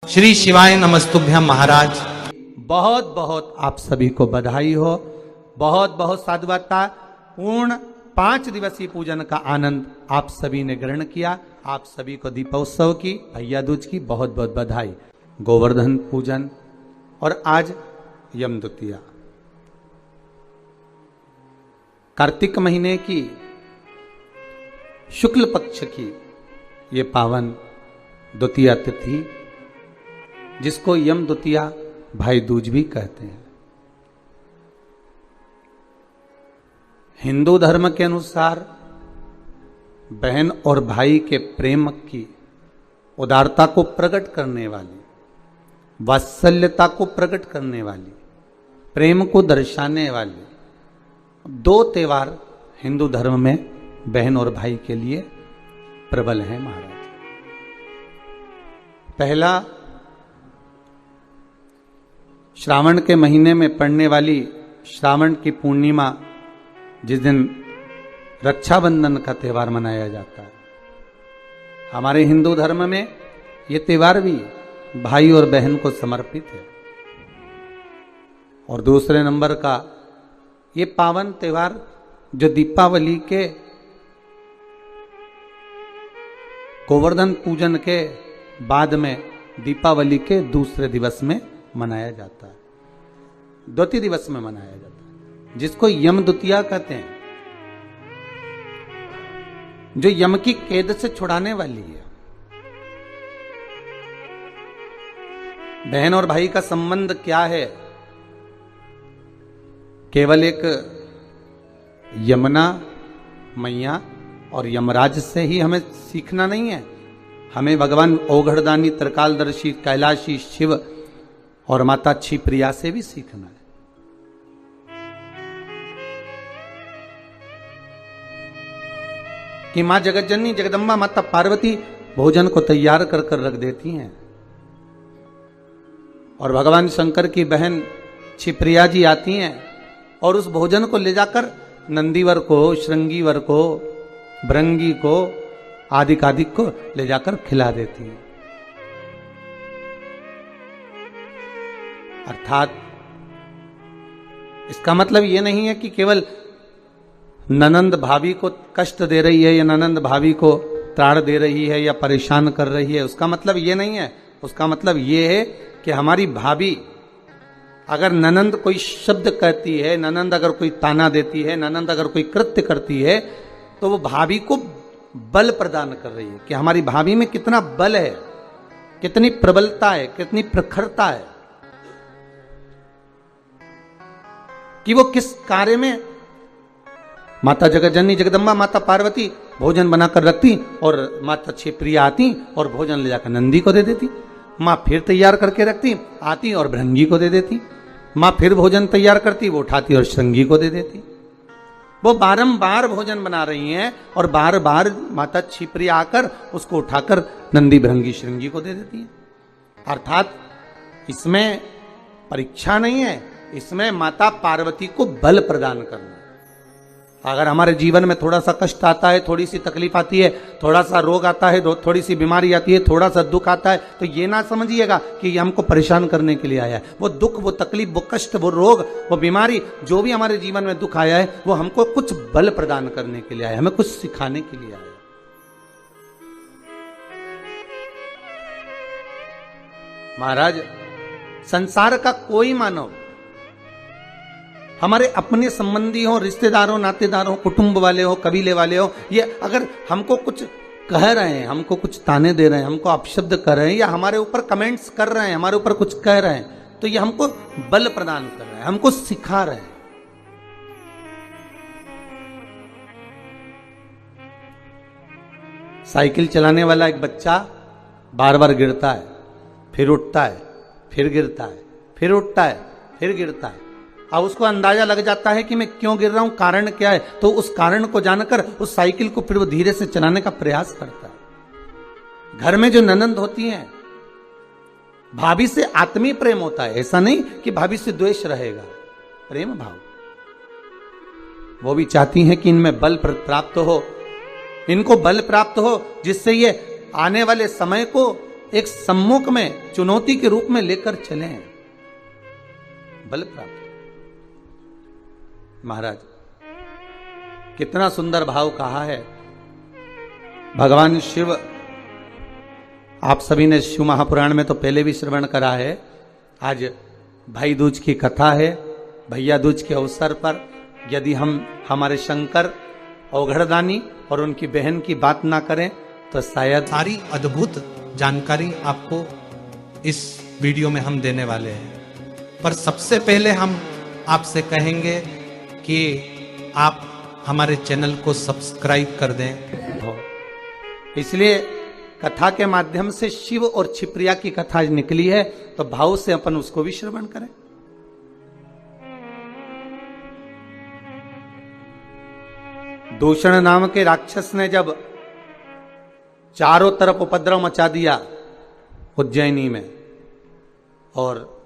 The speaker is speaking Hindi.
श्री शिवाय नमस्तुभ्यम महाराज। बहुत बहुत आप सभी को बधाई हो। बहुत बहुत साधुवाता। पूर्ण 5 दिवसीय पूजन का आनंद आप सभी ने ग्रहण किया। आप सभी को दीपोत्सव की, भैया दूज की बहुत बहुत बधाई। गोवर्धन पूजन और आज यम द्वितीया, कार्तिक महीने की शुक्ल पक्ष की ये पावन द्वितीया तिथि, जिसको यम द्वितीया भाई दूज भी कहते हैं। हिंदू धर्म के अनुसार बहन और भाई के प्रेम की उदारता को प्रकट करने वाली, वात्सल्यता को प्रकट करने वाली, प्रेम को दर्शाने वाली 2 त्योहार हिंदू धर्म में बहन और भाई के लिए प्रबल हैं महाराज। पहला, श्रावण के महीने में पड़ने वाली श्रावण की पूर्णिमा, जिस दिन रक्षाबंधन का त्यौहार मनाया जाता है। हमारे हिंदू धर्म में ये त्यौहार भी भाई और बहन को समर्पित है। और दूसरे नंबर का ये पावन त्यौहार जो दीपावली के गोवर्धन पूजन के बाद में दीपावली के दूसरे दिवस में मनाया जाता है, द्वितीय दिवस में मनाया जाता है, जिसको यम द्वितीया कहते हैं, जो यम की कैद से छुड़ाने वाली है। बहन और भाई का संबंध क्या है? केवल एक यमुना मैया और यमराज से ही हमें सीखना नहीं है। हमें भगवान ओघड़दानी, त्रिकालदर्शी, कैलाशी शिव और माता क्षिप्रिया से भी सीखना है। कि मां जगतजननी जगदम्बा माता पार्वती भोजन को तैयार कर कर रख देती हैं और भगवान शंकर की बहन क्षिप्रिया जी आती हैं और उस भोजन को ले जाकर नंदीवर को, श्रृंगीवर को, भृंगी को, आदिक को ले जाकर खिला देती हैं। अर्थात इसका मतलब यह नहीं है कि केवल ननंद भाभी को कष्ट दे रही है या ननंद भाभी को त्राण दे रही है या परेशान कर रही है। उसका मतलब यह नहीं है। उसका मतलब यह है कि हमारी भाभी अगर ननंद कोई शब्द कहती है, ननंद अगर कोई ताना देती है, ननंद अगर कोई कृत्य करती है, तो वो भाभी को बल प्रदान कर रही है कि हमारी भाभी में कितना बल है, कितनी प्रबलता है, कितनी प्रखरता है, कि वो किस कार्य में माता जगतजननी जगदम्बा माता पार्वती भोजन बनाकर रखती और माता क्षिप्रिया आती और भोजन ले जाकर नंदी को दे देती। मां फिर तैयार करके रखती, आती और भृंगी को दे देती। मां फिर भोजन तैयार करती, वो उठाती और श्रृंगी को दे देती। वो बारंबार भोजन बना रही हैं और बार बार माता क्षिप्रिया आकर उसको उठाकर नंदी, भृंगी, श्रृंगी को दे देती है। अर्थात इसमें परीक्षा नहीं है, इसमें माता पार्वती को बल प्रदान करना। अगर हमारे जीवन में थोड़ा सा कष्ट आता है, थोड़ी सी तकलीफ आती है, थोड़ा सा रोग आता है, थोड़ी सी बीमारी आती है, थोड़ा सा दुख आता है, तो ये ना समझिएगा कि ये हमको परेशान करने के लिए आया है। वो दुख, वो तकलीफ, वो कष्ट, वो रोग, वो बीमारी, जो भी हमारे जीवन में दुख आया है, वो हमको कुछ बल प्रदान करने के लिए आया है, हमें कुछ सिखाने के लिए आया है। महाराज, संसार का कोई मानव, हमारे अपने संबंधी हो, रिश्तेदार हो, नातेदार हो, कुटुंब वाले हो, कबीले वाले हो, ये अगर हमको कुछ कह रहे हैं, हमको कुछ ताने दे रहे हैं, हमको अपशब्द कर रहे हैं या हमारे ऊपर कमेंट्स कर रहे हैं, हमारे ऊपर कुछ कह रहे हैं, तो ये हमको बल प्रदान कर रहे हैं, हमको सिखा रहे हैं। साइकिल चलाने वाला एक बच्चा बार बार गिरता है, फिर उठता है, फिर गिरता है, फिर उठता है, फिर गिरता है। अब उसको अंदाजा लग जाता है कि मैं क्यों गिर रहा हूं, कारण क्या है, तो उस कारण को जानकर उस साइकिल को फिर वो धीरे से चलाने का प्रयास करता है। घर में जो ननंद होती हैं, भाभी से आत्मीय प्रेम होता है, ऐसा नहीं कि भाभी से द्वेष रहेगा, प्रेम भाव। वो भी चाहती हैं कि इनमें बल प्राप्त हो, इनको बल प्राप्त हो, जिससे ये आने वाले समय को एक सम्मुख में चुनौती के रूप में लेकर चलें, बल प्राप्त। महाराज कितना सुंदर भाव कहा है भगवान शिव। आप सभी ने शिव महापुराण में तो पहले भी श्रवण करा है। आज भाई दूज की कथा है। भैया दूज के अवसर पर यदि हम हमारे शंकर अवघड़दानी और उनकी बहन की बात ना करें तो शायद सारी अद्भुत जानकारी आपको इस वीडियो में हम देने वाले हैं। पर सबसे पहले हम आपसे कहेंगे कि आप हमारे चैनल को सब्सक्राइब कर दें। इसलिए कथा के माध्यम से शिव और छिप्रिया की कथा निकली है, तो भाव से अपन उसको भी श्रवण करें। दूषण नाम के राक्षस ने जब चारों तरफ उपद्रव मचा दिया उज्जैनी में, और